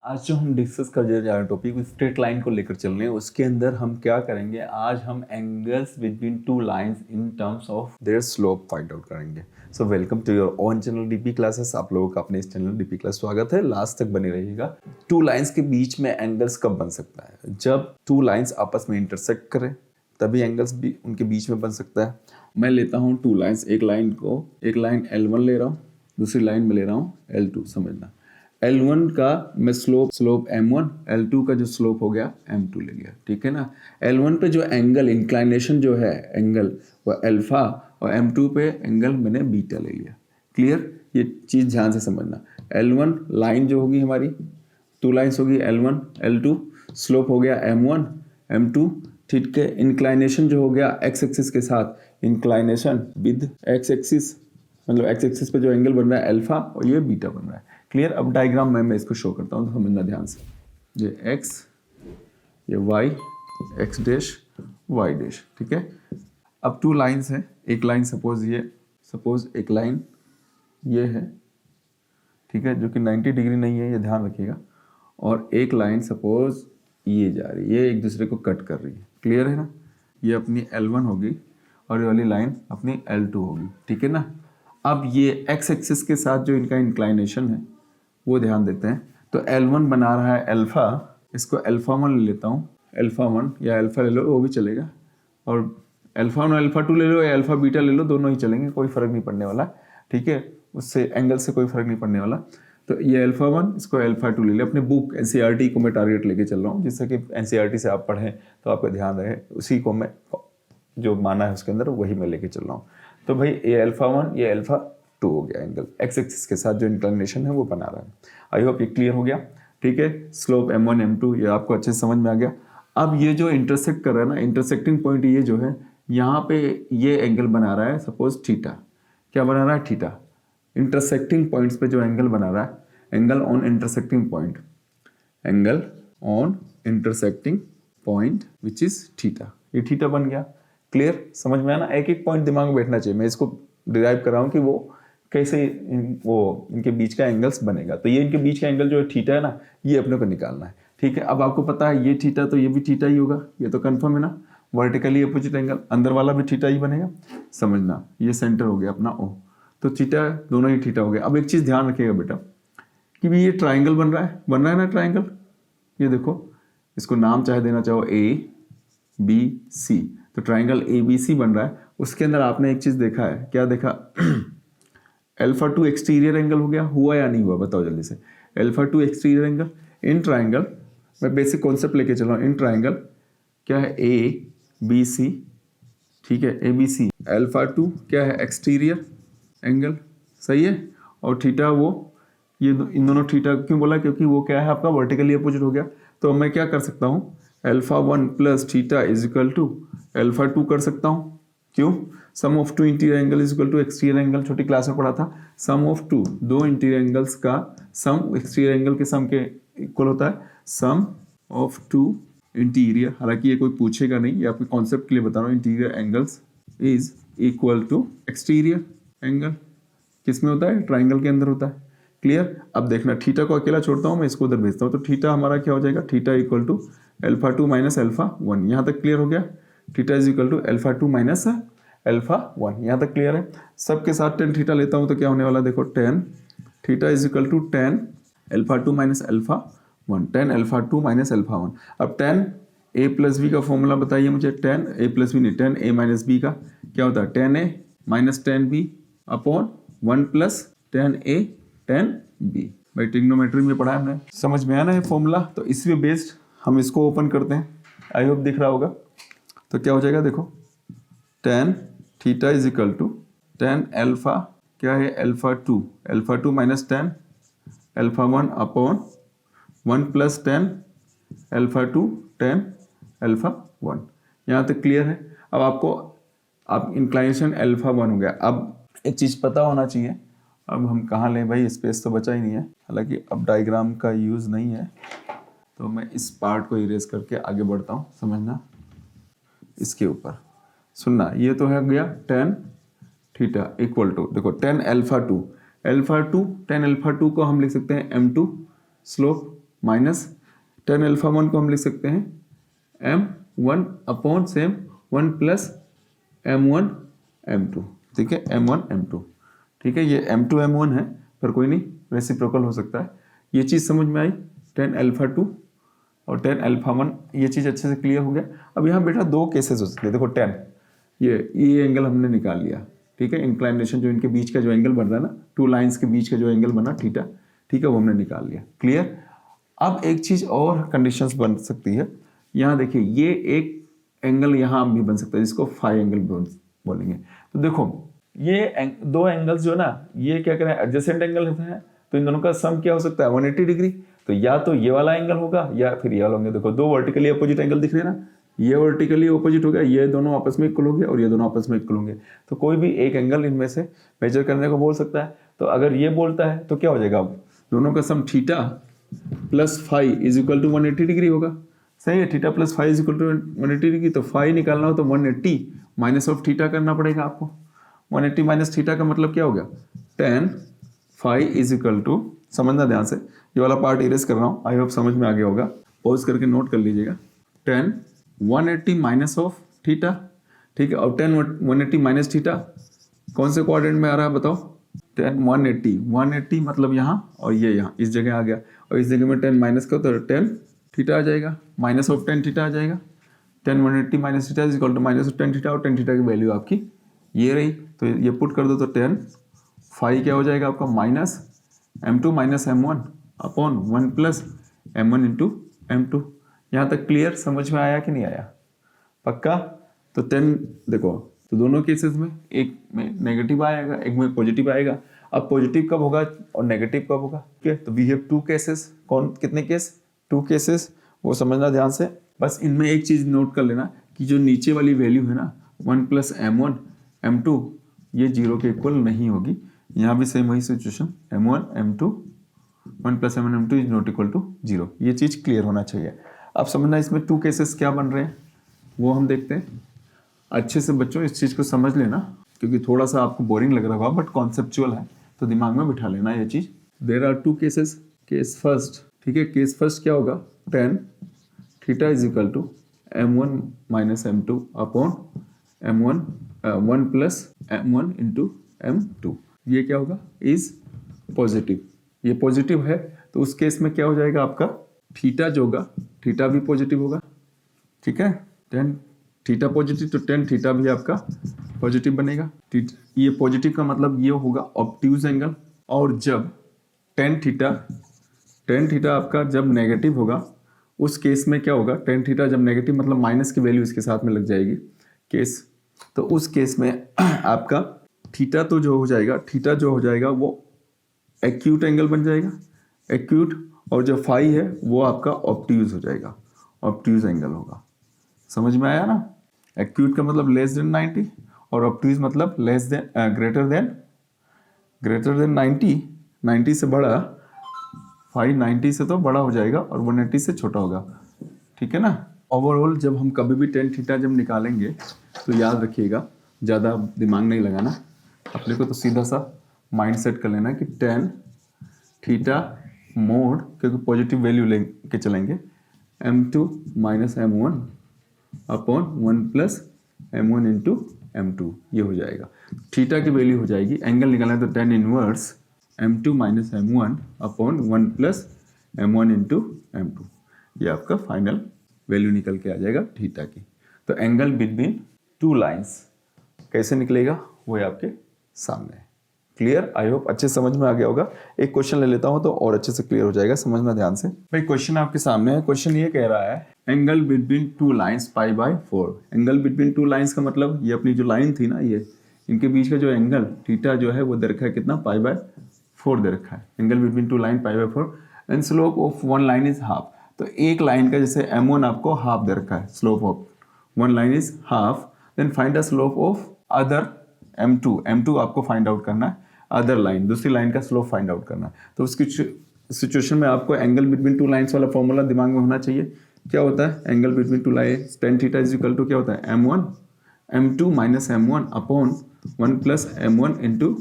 आज जो हम डिस्कस कर जा रहे हैं टॉपिक स्ट्रेट लाइन को लेकर चल रहे हैं, उसके अंदर हम क्या करेंगे, आज हम angles between two lines in terms of their slope find out करेंगे। So welcome to your own channel DP classes. आप लोगों का अपने इस चैनल डीपी क्लास स्वागत है, लास्ट तक बने रहिएगा। टू लाइंस के बीच में एंगल्स कब बन सकता है? जब टू लाइंस आपस में इंटरसेक्ट करें तभी एंगल्स भी उनके बीच में बन सकता है। मैं लेता हूँ टू लाइंस, एक लाइन L1 ले रहा हूँ, दूसरी लाइन में ले रहा हूँ L2। समझना, L1 का मैं स्लोप M1, L2 का जो स्लोप हो गया M2 ले लिया, ठीक है ना। L1 पे जो एंगल इंक्लाइनेशन जो है एंगल वो अल्फा, और M2 पे एंगल मैंने बीटा ले लिया। क्लियर? ये चीज़ ध्यान से समझना। L1 लाइन जो होगी हमारी, टू लाइन्स होगी L1 L2, स्लोप हो गया M1 M2, ठीक है। इंक्लाइनेशन जो हो गया x एक्सिस के साथ, इंक्लाइनेशन विद x एक्सिस, मतलब x एक्सिस पे जो एंगल बन रहा है अल्फा और ये बीटा बन रहा है। क्लियर? अब डायग्राम में मैं इसको शो करता हूँ तो समझना ध्यान से। ये x, ये y, x dash y dash, ठीक है। अब टू लाइंस हैं, एक लाइन सपोज एक लाइन ये है, ठीक है, जो कि 90 डिग्री नहीं है, ये ध्यान रखिएगा। और एक लाइन सपोज ये जा रही है, ये एक दूसरे को कट कर रही है। क्लियर है ना? ये अपनी L1 होगी और ये वाली लाइन अपनी L2 होगी, ठीक है ना। अब ये x एक्सिस के साथ जो इनका इंक्लाइनेशन है वो ध्यान देते हैं। तो L1 बना रहा है अल्फा, इसको अल्फा 1 ले लेता हूँ, अल्फा 1 या अल्फा ले लो वो भी चलेगा, और अल्फा 1 अल्फा 2 ले लो या अल्फा बीटा ले लो, दोनों ही चलेंगे, कोई फर्क नहीं पड़ने वाला, ठीक है। उससे एंगल से कोई फर्क नहीं पड़ने वाला। तो ये अल्फा 1, इसको अल्फा 2 ले ले। अपने बुक एनसीईआरटी को मैं टारगेट लेके चल रहा हूँ, जिससे कि एनसीईआरटी से आप पढ़ें तो आपका ध्यान रहे, उसी को मैं जो माना है उसके अंदर वही मैं लेके चल रहा हूँ। तो भाई ये अल्फा 1 ये अल्फा 2 हो गया, एंगल एक्स एक्सिस के साथ जो इंक्लिनेशन है वो बना रहा है। आई होप ये क्लियर हो गया, ठीक है। स्लोप M1 M2 ये आपको अच्छे से समझ में आ गया। अब ये जो इंटरसेक्ट कर रहा है ना, इंटरसेक्टिंग पॉइंट ये जो है, यहाँ पे ये एंगल बना रहा है सपोज थीटा। क्या बना रहा है? थीटा। इंटरसेक्टिंग पॉइंट्स पे जो एंगल बना रहा है, angle on intersecting point, angle on intersecting point which is theta, ये थीटा बन गया। क्लियर? समझ में आया ना? एक एक पॉइंट दिमाग में बैठना चाहिए। मैं इसको डिराइव कर रहा हूँ कि वो कैसे वो इनके बीच का एंगल्स बनेगा। तो ये इनके बीच का एंगल जो है थीटा है ना, ये अपने को निकालना है, ठीक है। अब आपको पता है ये थीटा, तो ये भी थीटा ही होगा, ये तो कंफर्म है ना। वर्टिकली अपोजिट एंगल, अंदर वाला भी थीटा ही बनेगा। समझना, ये सेंटर हो गया अपना O, तो थीटा दोनों ही थीटा हो गया। अब एक चीज़ ध्यान रखिएगा बेटा कि भी ये ट्राइंगल बन रहा है ना ट्राइंगल। ये देखो, इसको नाम चाहे देना चाहो ABC, तो ट्राइंगल ABC बन रहा है। उसके अंदर आपने एक चीज़ देखा है, क्या देखा? अल्फा 2 एक्सटीरियर एंगल हो गया, हुआ या नहीं हुआ? बताओ जल्दी से। Alpha 2 exterior angle in triangle, मैं बेसिक कॉन्सेप्ट लेके चल रहा हूँ। इन ट्राइंगल क्या है? ABC, ठीक है, ABC। अल्फा 2 क्या है? एक्सटीरियर एंगल, सही है। और थीटा वो ये इन दोनों थीटा क्यों बोला? क्योंकि वो क्या है आपका वर्टिकली अपोजिट हो गया। तो मैं क्या कर सकता हूँ? Alpha 1 plus theta is equal to alpha 2 कर सकता हूँ। क्यों? Sum of two interior angle is equal to exterior angle, छोटी क्लास में पढ़ा था। सम ऑफ टू, दो इंटीरियर एंगल्स का सम एक्सटीरियर एंगल के सम के इक्वल होता है। सम ऑफ टू इंटीरियर, हालांकि ये कोई पूछेगा नहीं, ये आपके कॉन्सेप्ट के लिए बता रहा हूँ। Interior angles is equal to exterior angle. किस में होता है? ट्राइंगल के अंदर होता है। क्लियर? अब देखना, थीटा को अकेला छोड़ता हूँ, मैं इसको उधर भेजता हूँ। तो थीटा हमारा क्या हो जाएगा? Theta equal to alpha 2 minus alpha 1। यहाँ तक क्लियर हो गया? Theta is equal to alpha 2 minus alpha 1, यहाँ तक क्लियर है। सबके साथ टेन थीटा लेता हूँ तो क्या होने वाला? देखो, tan theta is equal to tan alpha 2 minus alpha 1, tan alpha 2 minus alpha 1। अब टेन A प्लस बी का फॉर्मूला बताइए मुझे। टेन A प्लस बी नहीं, टेन A माइनस बी का क्या होता है? Tan A minus tan B upon 1 plus tan A tan B. भाई ट्रिग्नोमेट्री में पढ़ा है हमने, समझ में आया ना ये फॉर्मूला? तो इसी पे बेस्ड हम इसको ओपन करते हैं, आई होप दिख रहा होगा। तो क्या हो जाएगा? देखो, tan theta is equal to tan alpha, क्या है? Alpha 2 minus tan alpha 1 upon 1 plus tan alpha 2 tan alpha 1। यहाँ तक क्लियर है? अब आपको अब इंक्लाइनेशन अल्फा 1 हो गया। अब एक चीज़ पता होना चाहिए, अब हम कहाँ लें भाई? स्पेस तो बचा ही नहीं है, हालांकि अब डायग्राम का यूज़ नहीं है, तो मैं इस पार्ट को इरेज करके आगे बढ़ता हूँ। समझना, इसके ऊपर सुनना, ये तो है गया टेन थीटा इक्वल टू, देखो टेन अल्फा 2 टेन अल्फा 2 को हम लिख सकते हैं M2 slope, minus tan alpha 1 को हम लिख सकते हैं m1 upon same 1 plus m1 m2, ठीक है, m1 m2, ठीक है, ये m2 m1 है पर कोई नहीं, रेसिप्रोकल हो सकता है। ये चीज़ समझ में आई, टेन अल्फा 2 और टेन अल्फा 1, ये चीज़ अच्छे से क्लियर हो गया। अब यहाँ बेटा दो केसेस हो सकते हैं, देखो टेन, ये एंगल हमने निकाल लिया, ठीक है, इंक्लाइनेशन जो इनके बीच का जो एंगल बन रहा है ना, टू लाइंस के बीच का जो एंगल बना थीटा, ठीक है, वो हमने निकाल लिया, क्लियर। अब एक चीज़ और कंडीशंस बन सकती है, यहाँ देखिए ये एक एंगल यहाँ भी बन सकता है जिसको फाई एंगल बोलेंगे। तो देखो ये दो एंगल्स जो ना, ये क्या करें, एडजेसेंट एंगल होते हैं, तो इन दोनों का सम क्या हो सकता है 180 डिग्री। तो या तो ये वाला एंगल होगा या फिर ये वाला होंगे। देखो दो वर्टिकली अपोजिट एंगल दिख रहे हैं ना, ये वर्टिकली अपोजिट हो गया, ये दोनों आपस में इक्वल होंगे और ये दोनों आपस में इक्वल होंगे। तो कोई भी एक एंगल इनमें से मेजर करने को बोल सकता है। तो अगर ये बोलता है तो क्या हो जाएगा, अब दोनों का sum theta plus phi is equal to 180 degree होगा। सही है, theta plus phi is equal to 180 degree. तो फाई निकालना हो तो 180 माइनस ऑफ थीटा करना पड़ेगा आपको। 180 माइनस थीटा का मतलब क्या हो गया, tan phi is equal to, समझना ध्यान से, ये वाला पार्ट इरेज कर रहा हूँ, आई होप समझ में आ गया होगा, पॉज करके नोट कर लीजिएगा। 10 180 माइनस ऑफ थीटा, ठीक है, और 10 180 माइनस थीटा कौन से क्वाड्रेंट में आ रहा है बताओ, 10 180 मतलब यहाँ और ये यहाँ इस जगह आ गया, और इस जगह में 10 माइनस का तो 10 थीटा आ जाएगा, माइनस ऑफ 10 थीटा आ जाएगा। 10 180 minus theta is equal to minus of 10 theta, और 10 थीटा की वैल्यू आपकी ये रही। तो ये पुट कर दो तो 10 फाई क्या हो जाएगा आपका, minus m2 minus m1 upon 1 plus m1 into m2। यहाँ तक क्लियर, समझ में आया कि नहीं आया, पक्का। तो 10 देखो, तो दोनों केसेस में एक में नेगेटिव आएगा, एक में पॉजिटिव आएगा। अब पॉजिटिव कब होगा और नेगेटिव कब होगा, ठीक है। तो वी हैव टू केसेस, कौन कितने केस, टू केसेस, वो समझना ध्यान से। बस इनमें एक चीज़ नोट कर लेना कि जो नीचे वाली वैल्यू है ना 1 प्लस m1 m2, ये 0 के इक्वल नहीं होगी। यहाँ भी सेम वही situation, m1 m2 1 plus m1 m2 is not equal to 0। ये चीज़ क्लियर होना चाहिए। अब समझना इसमें टू केसेस क्या बन रहे हैं वो हम देखते हैं। अच्छे से बच्चों इस चीज़ को समझ लेना, क्योंकि थोड़ा सा आपको बोरिंग लग रहा होगा बट कॉन्सेप्चुअल है, तो दिमाग में बिठा लेना ये चीज़। There are two cases, case first, ठीक है, केस फर्स्ट क्या होगा, 10 theta is equal to m1 minus m2 upon m1 1 plus m1 into m2। ये क्या होगा, इज पॉजिटिव, ये पॉजिटिव है। तो उस केस में क्या हो जाएगा आपका, थीटा जो होगा, थीटा भी पॉजिटिव होगा, ठीक है, 10 थीटा पॉजिटिव तो 10 थीटा भी आपका पॉजिटिव बनेगा। ये पॉजिटिव का मतलब ये होगा ऑब्ट्यूज एंगल। और जब 10 थीटा आपका जब नेगेटिव होगा, उस केस में क्या होगा, 10 थीटा जब नेगेटिव मतलब माइनस की वैल्यू इसके साथ में लग जाएगी केस, तो उस केस में आपका थीटा तो जो हो जाएगा, थीटा जो हो जाएगा वो एक्यूट एंगल बन जाएगा, एक्यूट, और जो फाई है वो आपका ऑब्ट्यूज हो जाएगा, ऑब्ट्यूज एंगल होगा। समझ में आया ना, एक्यूट का मतलब लेस देन 90 और ऑब्ट्यूज मतलब लेस देन ग्रेटर देन 90 से बड़ा, फाई 90 से तो बड़ा हो जाएगा और 180 से छोटा होगा, ठीक है ना। ओवरऑल जब हम कभी भी 10 थीटा जब निकालेंगे तो याद रखिएगा, ज़्यादा दिमाग नहीं लगाना अपने को, तो सीधा सा माइंड सेट कर लेना कि 10 थीटा मोड, क्योंकि पॉजिटिव वैल्यू लेके चलेंगे, m2 minus m1 upon 1 plus m1 into m2, ये हो जाएगा। थीटा की वैल्यू हो जाएगी, एंगल निकालना है तो 10 inverse m2 minus m1 upon 1 plus m1 into m2, ये आपका फाइनल वैल्यू निकल के आ जाएगा थीटा की। तो एंगल बिटवीन टू लाइंस कैसे निकलेगा वो है आपके सामने। क्लियर, आई होप अच्छे समझ में आ गया होगा। एक क्वेश्चन ले लेता हूं तो और अच्छे से क्लियर हो जाएगा, समझना ध्यान से। भाई क्वेश्चन आपके सामने है, क्वेश्चन ये कह रहा है angle between two lines pi by 4। Angle between two lines का मतलब ये अपनी जो लाइन थी ना, ये इनके बीच का जो एंगल थीटा जो है वो दे रखा है कितना, पाई बाय 4 दे रखा है। Angle between to line pi by 4 and slope of one line is half. तो एक लाइन का जैसे m1 आपको हाफ दे रखा है, slope of one line is half, then find the slope of other m2 आपको फाइंड आउट करना है, अदर लाइन दूसरी लाइन का स्लोप फाइंड आउट करना है। तो उसकी सिचुएशन में आपको एंगल बिटवीन टू लाइंस वाला फॉर्मूला दिमाग में होना चाहिए। क्या होता है angle between two lines, tan theta is equal to क्या होता है, m1 m2 minus m1 upon 1 plus m1 into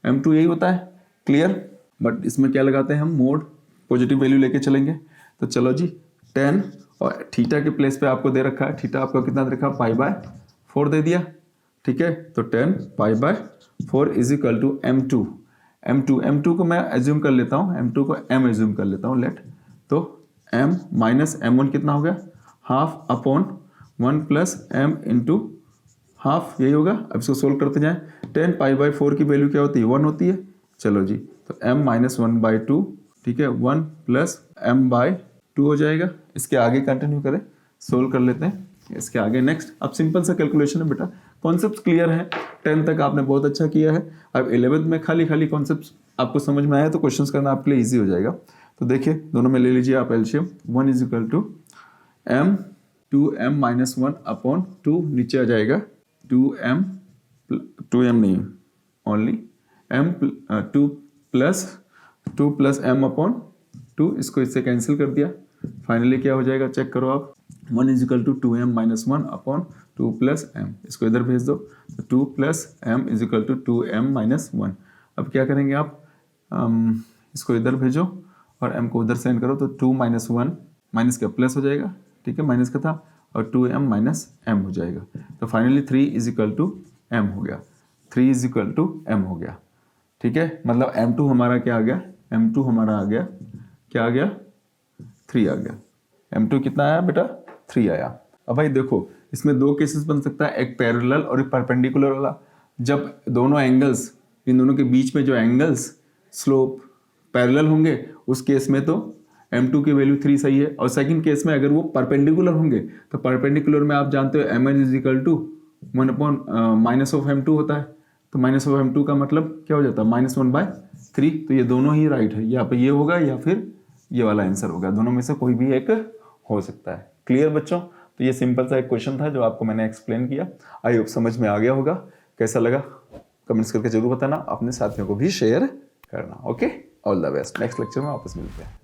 m2, यही होता है। क्लियर, बट इसमें क्या लगाते हैं हम, मोड, पॉजिटिव वैल्यू लेके चलेंगे। तो चलो जी 10 और थीटा के प्लेस पे आपको दे रखा है, थीटा आपको कितना दे रखा है, π/4 दे दिया, ठीक है। तो 10 π/4 इज इक्वल टू m2 को मैं एज्यूम कर लेता हूँ, m2 को m एज्यूम कर लेता हूँ, लेट। तो m माइनस m1 कितना हो गया, half upon 1 plus m into half, यही होगा। अब इसको सोल्व करते जाएं। 10 π/4 की वैल्यू क्या होती है, 1 होती है। चलो जी, तो m माइनस 1/2, ठीक है, 1 प्लस m/2 हो जाएगा। इसके आगे कंटिन्यू करें, सोल्व कर लेते हैं इसके आगे। नेक्स्ट, अब सिंपल सा कैलकुलेशन है बेटा, कॉन्सेप्ट क्लियर है, 10 तक आपने बहुत अच्छा किया है। अब 11th में खाली कॉन्सेप्ट आपको समझ में आया तो क्वेश्चंस करना आपके लिए इजी हो जाएगा। तो देखिए दोनों में ले लीजिए आप LCM. 1 is equal to m 2m minus 1 upon 2, नीचे आ जाएगा 2m नहीं, only m 2 plus m upon 2, इसको इससे कैंसिल कर दिया। फाइनली क्या हो जाएगा, चेक करो आप। 1 is equal to 2m minus 1 upon 2 plus m, इसको इधर भेज दो। तो 2 plus m is equal to 2m minus 1। अब क्या करेंगे आप, इसको इधर भेजो और m को उधर सेंड करो। तो 2 माइनस 1 माइनस का प्लस हो जाएगा, ठीक है, माइनस का था, और 2m माइनस m हो जाएगा। तो finally 3 is equal to m हो गया, 3 इज इक्वल टू m हो गया, ठीक है। मतलब m2 हमारा क्या आ गया, m2 हमारा आ गया, क्या आ गया, 3 आ गया। m2 कितना आया बेटा, 3 आया। अब भाई देखो, इसमें दो केसेस बन सकता है, एक पैरेलल और एक परपेंडिकुलर वाला। जब दोनों एंगल्स, इन दोनों के बीच में जो एंगल्स स्लोप पैरेलल होंगे, उस केस में तो m2 की वैल्यू 3 सही है। और सेकंड केस में अगर वो परपेंडिकुलर होंगे, तो परपेंडिकुलर में आप जानते हो mn is equal to 1 upon minus of m2 होता है। तो माइनस ऑफ m2 का मतलब क्या हो जाता है, -1/3। तो ये दोनों ही राइट है, यहाँ पे ये होगा या फिर ये वाला आंसर होगा, दोनों में से कोई भी एक हो सकता है। क्लियर बच्चों? तो ये सिंपल सा एक क्वेश्चन था जो आपको मैंने एक्सप्लेन किया। आई होप समझ में आ गया होगा। कैसा लगा कमेंट्स करके जरूर बताना, अपने साथियों को भी शेयर करना। Okay, all the best. Next lecture में वापस मिलते हैं।